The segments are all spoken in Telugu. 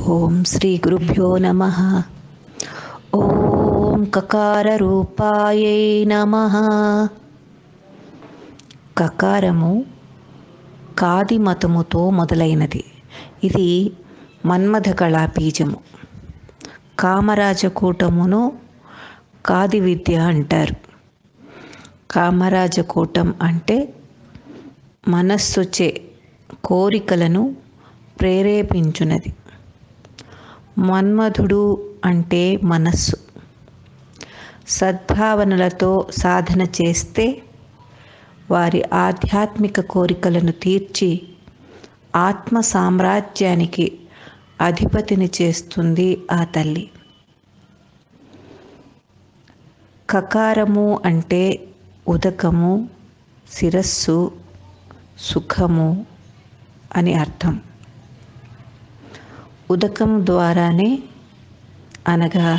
ఓం శ్రీ గురుభ్యో నమః. ఓం కకార రూపాయై నమః. కకారము కాది మతముతో మొదలైనది. ఇది మన్మథ కళా బీజము. కామరాజకూటమును కాది విద్య అంటారు. కామరాజకూటం అంటే మనస్సుచే కోరికలను ప్రేరేపించునది. మన్మధుడు అంటే మనస్సు. సద్భావనలతో సాధన చేస్తే వారి ఆధ్యాత్మిక కోరికలను తీర్చి ఆత్మ సామ్రాజ్యానికి అధిపతిని చేస్తుంది ఆ తల్లి. కకారము అంటే ఉదకము, శిరస్సు, సుఖము అని అర్థం. ఉదకం ద్వారానే అనగా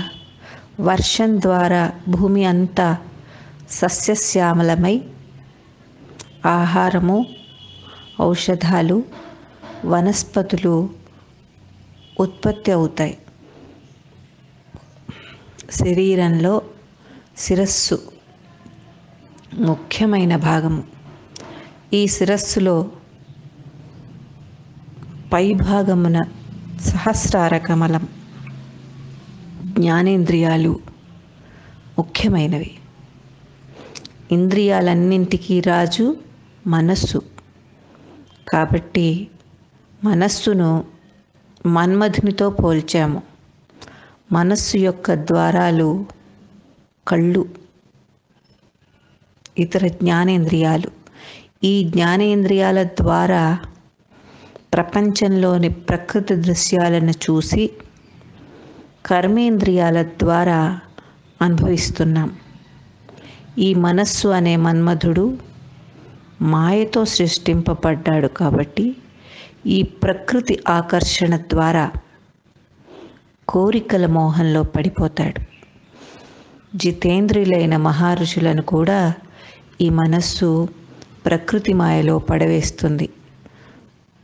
వర్షం ద్వారా భూమి అంతా సస్యశ్యామలమై ఆహారము, ఔషధాలు, వనస్పతులు ఉత్పత్తి అవుతాయి. శరీరంలో శిరస్సు ముఖ్యమైన భాగము. ఈ శిరస్సులో పైభాగమున సహస్రార కమలం, జ్ఞానేంద్రియాలు ముఖ్యమైనవి. ఇంద్రియాలన్నింటికీ రాజు మనస్సు. కాబట్టి మనస్సును మన్మధునితో పోల్చాము. మనస్సు యొక్క ద్వారాలు కళ్ళు, ఇతర జ్ఞానేంద్రియాలు. ఈ జ్ఞానేంద్రియాల ద్వారా ప్రపంచంలోని ప్రకృతి దృశ్యాలను చూసి కర్మేంద్రియాల ద్వారా అనుభవిస్తున్నాం. ఈ మనస్సు అనే మన్మధుడు మాయతో సృష్టింపబడ్డాడు. కాబట్టి ఈ ప్రకృతి ఆకర్షణ ద్వారా కోరికల మోహంలో పడిపోతాడు. జితేంద్రియులైన మహర్షులను కూడా ఈ మనస్సు ప్రకృతి మాయలో పడవేస్తుంది.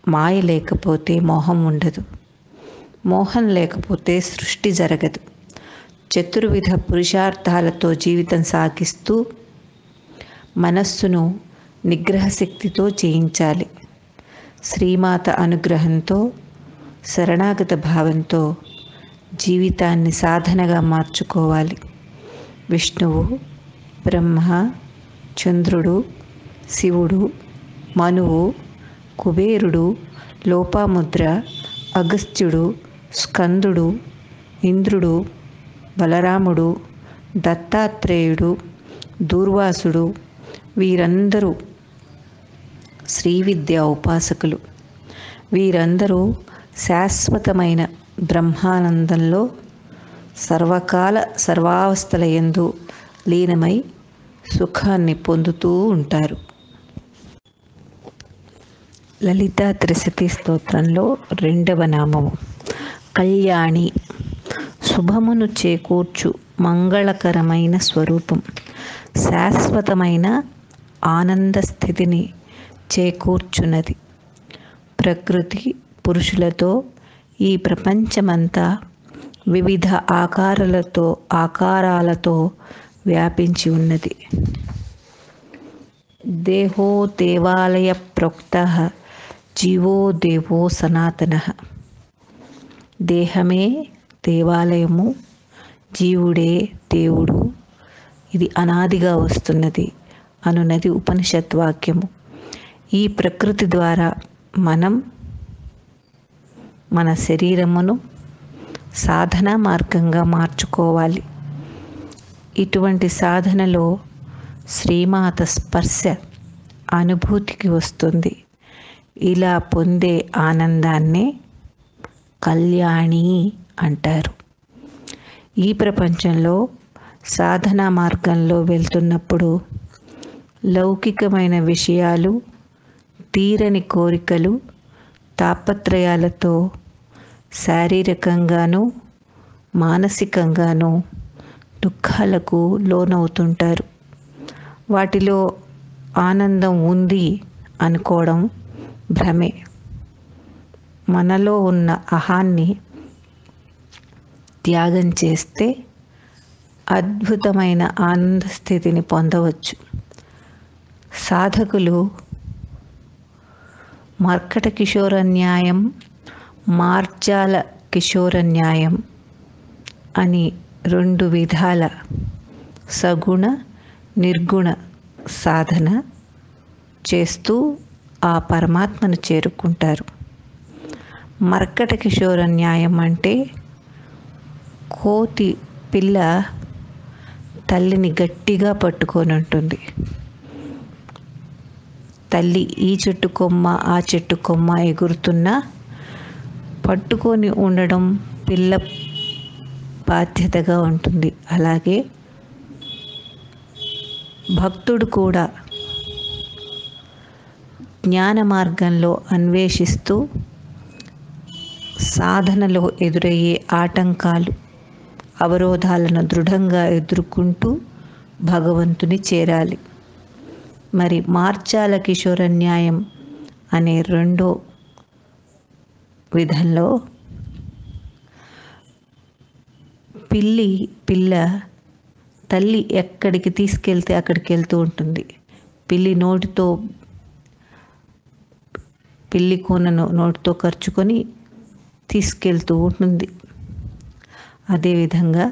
మాయ లేకపోతే మోహం ఉండదు. మోహం లేకపోతే సృష్టి జరగదు. చతుర్విధ పురుషార్థాలతో జీవితం సాగిస్తూ మనస్సును నిగ్రహశక్తితో జయించాలి. శ్రీమాత అనుగ్రహంతో, శరణాగత భావంతో జీవితాన్ని సాధనగా మార్చుకోవాలి. విష్ణువు, బ్రహ్మ, చంద్రుడు, శివుడు, మనువు, కుబేరుడు, లోపాముద్ర, అగస్త్యుడు, స్కందుడు, ఇంద్రుడు, బలరాముడు, దత్తాత్రేయుడు, దూర్వాసుడు వీరందరూ శ్రీ విద్యా ఉపాసకులు. వీరందరూ శాశ్వతమైన బ్రహ్మానందంలో సర్వకాల సర్వావస్థల యందు లీనమై సుఖాన్ని పొందుతూ ఉంటారు. లలితా త్రిశతి స్తోత్రంలో 2వ నామము కళ్యాణి. శుభమును చేకూర్చు మంగళకరమైన స్వరూపం. శాశ్వతమైన ఆనంద స్థితిని చేకూర్చున్నది. ప్రకృతి పురుషులతో ఈ ప్రపంచమంతా వివిధ ఆకారాలతో వ్యాపించి ఉన్నది. దేహో దేవాలయ ప్రోక్తః జీవో దేవో సనాతనః. దేహమే దేవాలయము, జీవుడే దేవుడు. ఇది అనాదిగా వస్తున్నది అనున్నది ఉపనిషత్ వాక్యము. ఈ ప్రకృతి ద్వారా మనం మన శరీరమును సాధనా మార్గంగా మార్చుకోవాలి. ఇటువంటి సాధనలో శ్రీమాత స్పర్శ అనుభూతికి వస్తుంది. ఇలా పొందే ఆనందాన్నే కళ్యాణి అంటారు. ఈ ప్రపంచంలో సాధనా మార్గంలో వెళ్తున్నప్పుడు లౌకికమైన విషయాలు, తీరని కోరికలు, తాపత్రయాలతో శారీరకంగానూ మానసికంగానూ దుఃఖాలకు లోనవుతుంటారు. వాటిలో ఆనందం ఉంది అనుకోవడం భ్రమే. మనలో ఉన్న అహాన్ని త్యాగం చేస్తే అద్భుతమైన ఆనంద స్థితిని పొందవచ్చు. సాధకులు మర్కట కిశోర న్యాయం, మార్జాల కిశోర న్యాయం అని 2 విధాల సగుణ నిర్గుణ సాధన చేస్తూ ఆ పరమాత్మను చేరుకుంటారు. మర్కట కిశోర న్యాయం అంటే కోతి పిల్ల తల్లిని గట్టిగా పట్టుకొని ఉంటుంది. తల్లి ఈ చెట్టు కొమ్మ ఆ చెట్టు కొమ్మ ఎగురుతున్నా పట్టుకొని ఉండడం పిల్ల బాధ్యతగా ఉంటుంది. అలాగే భక్తుడు కూడా జ్ఞాన మార్గంలో అన్వేషిస్తూ సాధనలో ఎదురయ్యే ఆటంకాలు, అవరోధాలను దృఢంగా ఎదుర్కొంటూ భగవంతుని చేరాలి. మరి మార్జాల కిశోర న్యాయం అనే 2వ విధంలో పిల్ల తల్లి ఎక్కడికి తీసుకెళ్తే అక్కడికి వెళ్తూ ఉంటుంది. పిల్లి నోటితో పిల్లి కూనను నోటితో ఖర్చుకొని తీసుకెళ్తూ ఉంటుంది. అదేవిధంగా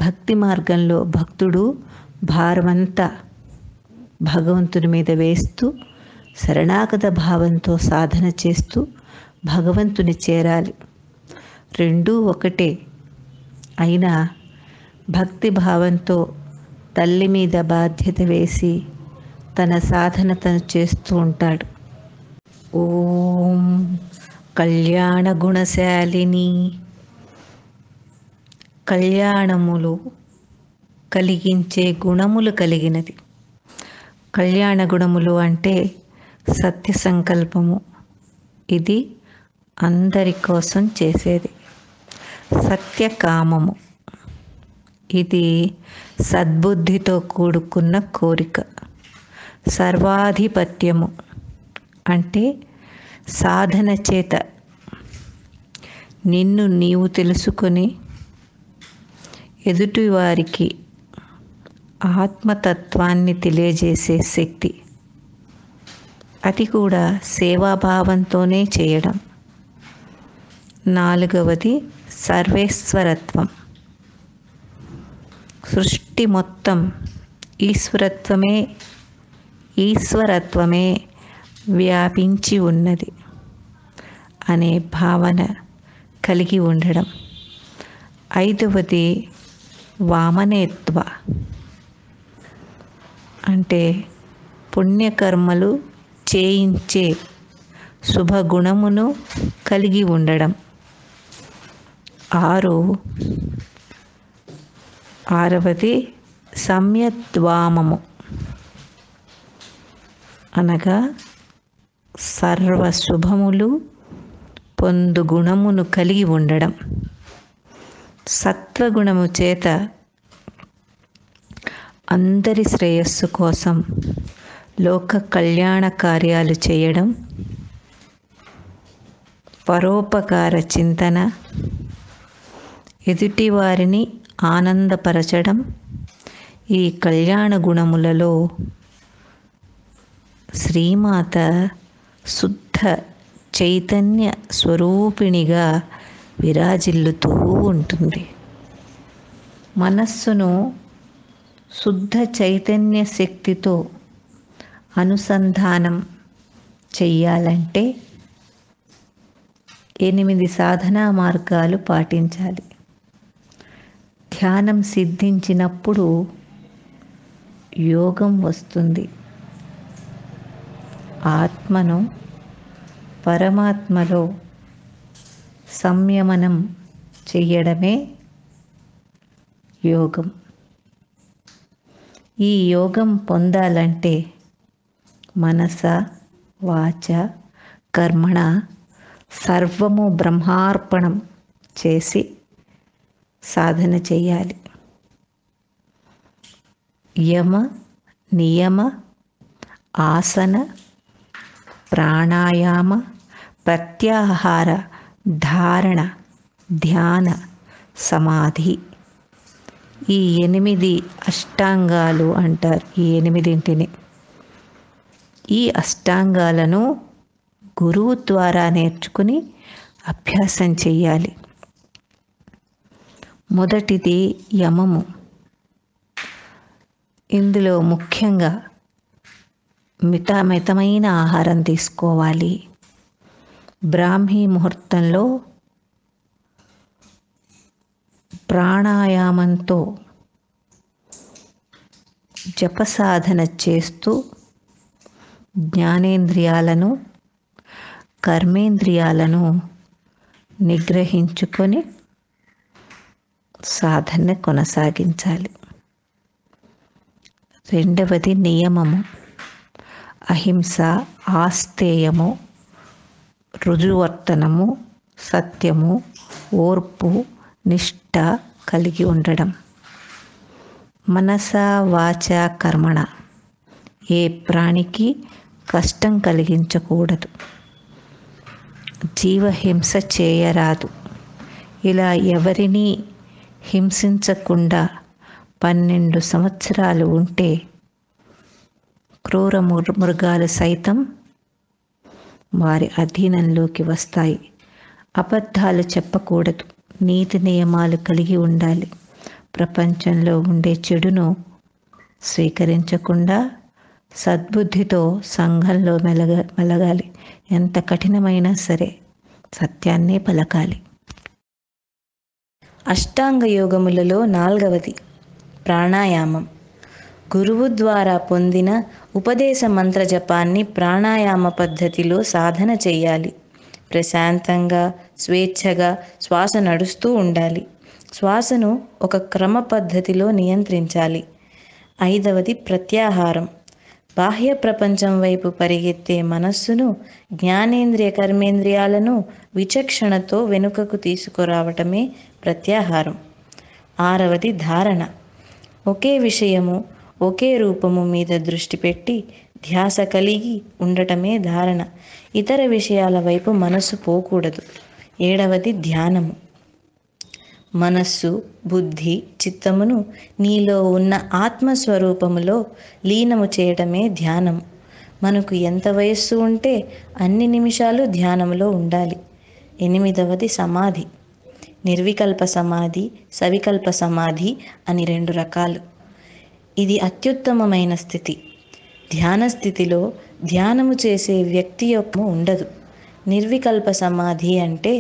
భక్తి మార్గంలో భక్తుడు భారమంతా భగవంతుని మీద వేస్తూ శరణాగత భావంతో సాధన చేస్తూ భగవంతుని చేరాలి. 2 ఒకటే అయినా భక్తి భావంతో తల్లి మీద బాధ్యత వేసి తన సాధన తను చేస్తూ ఉంటాడు. ఓం కళ్యాణ గుణశాలిని. కళ్యాణములు కలిగించే గుణములు కలిగినది. కళ్యాణ గుణములు అంటే సత్య సంకల్పము. ఇది అందరి కోసం చేసేది. సత్యకామము, ఇది సద్బుద్ధితో కూడుకున్న కోరిక. సర్వాధిపత్యము అంటే సాధన చేత నిన్ను నీవు తెలుసుకొని ఎదుటివారికి ఆత్మతత్వాన్ని తెలియజేసే శక్తి. అది కూడా సేవాభావంతోనే చేయడం. 4వది సర్వేశ్వరత్వం. సృష్టి మొత్తం ఈశ్వరత్వమే వ్యాపించి ఉన్నది అనే భావన కలిగి ఉండడం. 5వది వామనేత్వ అంటే పుణ్యకర్మలు చేయించే శుభగుణమును కలిగి ఉండడం. 6వది సంయద్వామము అనగా సర్వశుభములు పొందు గుణమును కలిగి ఉండడం. సత్వగుణము చేత అందరి శ్రేయస్సు కోసం లోక కళ్యాణ కార్యాలు చేయడం, పరోపకార చింతన, ఎదుటివారిని ఆనందపరచడం ఈ కళ్యాణ గుణములలో శ్రీమాత శుద్ధ చైతన్య స్వరూపిణిగా విరాజిల్లుతూ ఉంటుంది. మనస్సును శుద్ధ చైతన్య శక్తితో అనుసంధానం చెయ్యాలంటే 8 సాధనా మార్గాలు పాటించాలి. ధ్యానం సిద్ధించినప్పుడు యోగం వస్తుంది. ఆత్మను పరమాత్మలో సంయమనం చెయ్యడమే యోగం. ఈ యోగం పొందాలంటే మనస వాచ కర్మణ సర్వము బ్రహ్మార్పణం చేసి సాధన చెయ్యాలి. యమ నియమ ఆసన ప్రాణాయామ ప్రత్యాహార ధారణ ధ్యాన సమాధి. ఈ 8 అష్టాంగాలు అంటారు. ఈ 8ంటిని. ఈ అష్టాంగాలను గురువు ద్వారా నేర్చుకుని అభ్యాసం చెయ్యాలి. మొదటిది యమము. ఇందులో ముఖ్యంగా మితమైన ఆహారం తీసుకోవాలి. బ్రాహ్మీ ముహూర్తంలో ప్రాణాయామంతో జపసాధన చేస్తూ జ్ఞానేంద్రియాలను, కర్మేంద్రియాలను నిగ్రహించుకొని సాధన కొనసాగించాలి. రెండవది నియమము. అహింస, ఆస్తేయము, రుజువర్తనము, సత్యము, ఓర్పు, నిష్ఠ కలిగి ఉండడం. మనస వాచ కర్మణ ఏ ప్రాణికి కష్టం కలిగించకూడదు. జీవహింస చేయరాదు. ఇలా ఎవరినీ హింసించకుండా 12 సంవత్సరాలు ఉంటే క్రూర మృగాలు సైతం వారి అధీనంలోకి వస్తాయి. అబద్ధాలు చెప్పకూడదు. నీతి నియమాలు కలిగి ఉండాలి. ప్రపంచంలో ఉండే చెడును స్వీకరించకుండా సద్బుద్ధితో సంఘంలో మెలగాలి. ఎంత కఠినమైనా సరే సత్యాన్నే పలకాలి. అష్టాంగ యోగములలో 4వది ప్రాణాయామం. గురువు ద్వారా పొందిన ఉపదేశ మంత్ర జపాన్ని ప్రాణాయామ పద్ధతిలో సాధన చేయాలి. ప్రశాంతంగా, స్వేచ్ఛగా శ్వాస నడుస్తూ ఉండాలి. శ్వాసను ఒక క్రమ పద్ధతిలో నియంత్రించాలి. 5వది ప్రత్యాహారం. బాహ్య ప్రపంచం వైపు పరిగెత్తే మనస్సును, జ్ఞానేంద్రియ కర్మేంద్రియాలను విచక్షణతో వెనుకకు తీసుకురావటమే ప్రత్యాహారం. 6వది ధారణ. ఒకే విషయము, ఒకే రూపము మీద దృష్టి పెట్టి ధ్యాస కలిగి ఉండటమే ధారణ. ఇతర విషయాల వైపు మనస్సు పోకూడదు. 7వది ధ్యానము. మనస్సు, బుద్ధి, చిత్తమును నీలో ఉన్న ఆత్మస్వరూపములో లీనము చేయడమే ధ్యానం. మనకు ఎంత వయస్సు ఉంటే అన్ని నిమిషాలు ధ్యానంలో ఉండాలి. 8వది సమాధి. నిర్వికల్ప సమాధి, సవికల్ప సమాధి అని 2 రకాలు. ఇది అత్యుత్తమమైన స్థితి. ధ్యాన స్థితిలో ధ్యానము చేసే వ్యక్తి యొక్క ఉండదు. నిర్వికల్ప సమాధి అంటే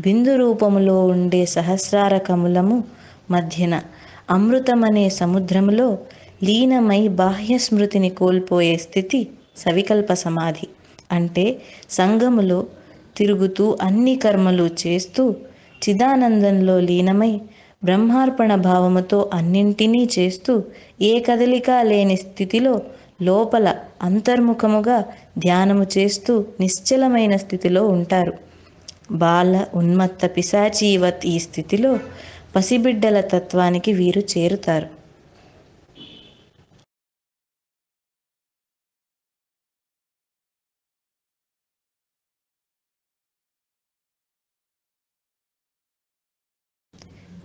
బిందు రూపములో ఉండే సహస్రార కములము మధ్యన అమృతమనే సముద్రములో లీనమై బాహ్య స్మృతిని కోల్పోయే స్థితి సవికల్ప సమాధి. అంటే సంఘములో తిరుగుతూ అన్ని కర్మలు చేస్తూ చిదానందంలో లీనమై బ్రహ్మార్పణ భావముతో అన్నింటినీ చేస్తూ ఏ కదలిక లేని స్థితిలో లోపల అంతర్ముఖముగా ధ్యానము చేస్తూ నిశ్చలమైన స్థితిలో ఉంటారు. బాల ఉన్మత్త పిశాచీవత్ ఈ స్థితిలో పసిబిడ్డల తత్వానికి వీరు చేరుతారు.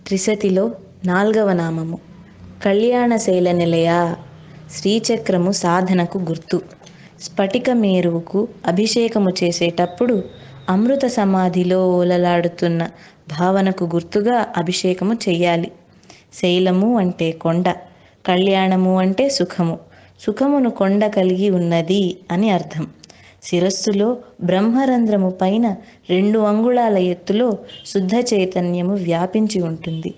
త్రిశతిలో 4వ నామము కళ్యాణశైల నిలయ. శ్రీచక్రము సాధనకు గుర్తు. స్ఫటిక మేరువుకు అభిషేకము చేసేటప్పుడు అమృత సమాధిలో ఓలలాడుతున్న భావనకు గుర్తుగా అభిషేకము చెయ్యాలి. శైలము అంటే కొండ, కళ్యాణము అంటే సుఖము. సుఖమును కొండ కలిగి ఉన్నది అని అర్థం. శిరస్సులో బ్రహ్మరంధ్రము పైన 2 అంగుళాల ఎత్తులో శుద్ధ చైతన్యము వ్యాపించి ఉంటుంది.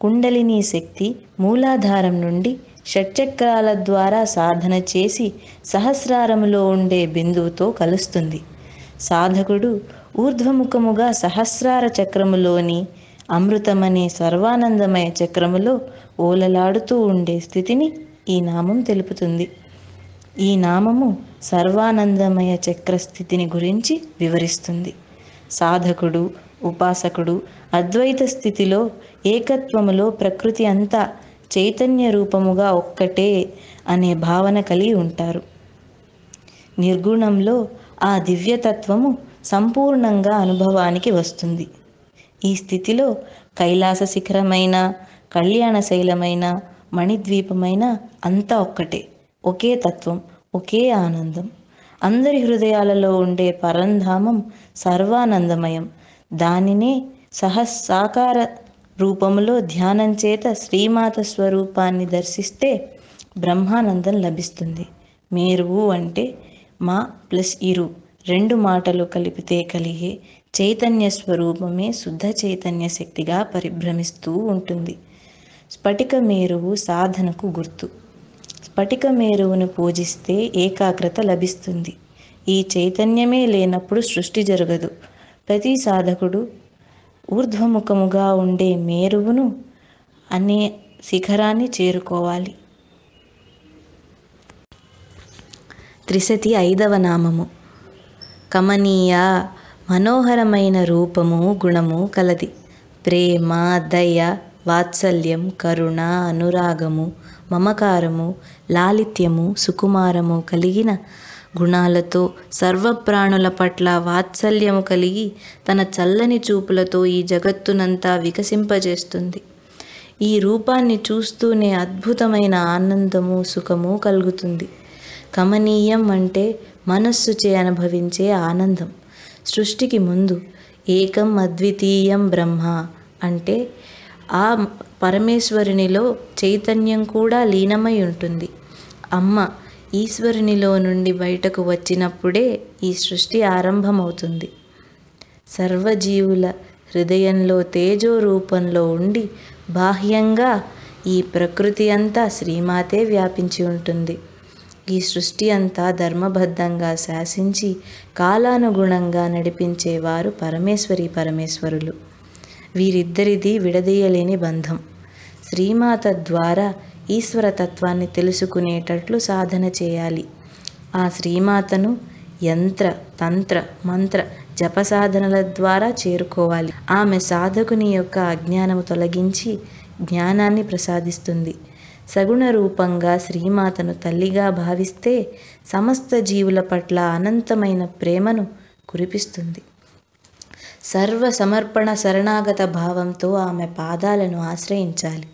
కుండలిని శక్తి మూలాధారం నుండి షట్చక్రాల ద్వారా సాధన చేసి సహస్రారములో ఉండే బిందువుతో కలుస్తుంది. సాధకుడు ఊర్ధ్వముఖముగా సహస్రార చక్రములోని అమృతమనే సర్వానందమయ చక్రములో ఓలలాడుతూ ఉండే స్థితిని ఈ నామం తెలుపుతుంది. ఈ నామము సర్వానందమయ చక్రస్థితిని గురించి వివరిస్తుంది. సాధకుడు, ఉపాసకుడు అద్వైత స్థితిలో ఏకత్వములో ప్రకృతి అంతా చైతన్య రూపముగా ఒక్కటే అనే భావన కలిగి ఉంటారు. నిర్గుణంలో ఆ దివ్యతత్వము సంపూర్ణంగా అనుభవానికి వస్తుంది. ఈ స్థితిలో కైలాస శిఖరమైన, కళ్యాణశైలమైన, మణిద్వీపమైన అంతా ఒక్కటే, ఒకే తత్వం, ఒకే ఆనందం. అందరి హృదయాలలో ఉండే పరంధామం సర్వానందమయం. దానినే సాకార రూపములో ధ్యానం చేత శ్రీమాత స్వరూపాన్ని దర్శిస్తే బ్రహ్మానందం లభిస్తుంది. మేరువు అంటే మా ప్లస్ ఇరు, రెండు మాటలు కలిపితే కలిగే చైతన్య స్వరూపమే శుద్ధ చైతన్య శక్తిగా పరిభ్రమిస్తూ ఉంటుంది. స్ఫటిక మేరువు సాధనకు గుర్తు. స్ఫటిక మేరువును పూజిస్తే ఏకాగ్రత లభిస్తుంది. ఈ చైతన్యమే లేనప్పుడు సృష్టి జరగదు. ప్రతి సాధకుడు ఊర్ధ్వముఖముగా ఉండే మేరువును అనే శిఖరాన్ని చేరుకోవాలి. త్రిశతి 5వ నామము. కమనీయ, మనోహరమైన రూపము, గుణము కలది. ప్రేమ, దయ, వాత్సల్యం, కరుణ, అనురాగము, మమకారము, లాలిత్యము, సుకుమారము కలిగిన గుణాలతో సర్వప్రాణుల పట్ల వాత్సల్యము కలిగి తన చల్లని చూపులతో ఈ జగత్తునంతా వికసింపజేస్తుంది. ఈ రూపాన్ని చూస్తూనే అద్భుతమైన ఆనందము, సుఖము కలుగుతుంది. కమనీయం అంటే మనస్సుచే అనుభవించే ఆనందం. సృష్టికి ముందు ఏకం అద్వితీయం బ్రహ్మ అంటే ఆ పరమేశ్వరునిలో చైతన్యం కూడా లీనమై ఉంటుంది. అమ్మ ఈశ్వరునిలో నుండి బయటకు వచ్చినప్పుడే ఈ సృష్టి ఆరంభమవుతుంది. సర్వజీవుల హృదయంలో తేజో రూపంలో ఉండి బాహ్యంగా ఈ ప్రకృతి అంతా శ్రీమాతే వ్యాపించి ఉంటుంది. ఈ సృష్టి అంతా ధర్మబద్ధంగా శాసించి కాలానుగుణంగా నడిపించేవారు పరమేశ్వరులు. వీరిద్దరిది విడదీయలేని బంధం. శ్రీమాత ద్వారా ఈశ్వరతత్వాన్ని తెలుసుకునేటట్లు సాధన చేయాలి. ఆ శ్రీమాతను యంత్ర, తంత్ర, మంత్ర, జపసాధనల ద్వారా చేరుకోవాలి. ఆమె సాధకుని యొక్క అజ్ఞానము తొలగించి జ్ఞానాన్ని ప్రసాదిస్తుంది. సగుణ రూపంగా శ్రీమాతను తల్లిగా భావిస్తే సమస్త జీవుల పట్ల అనంతమైన ప్రేమను కురిపిస్తుంది. సర్వ సమర్పణ శరణాగత భావంతో ఆమె పాదాలను ఆశ్రయించాలి.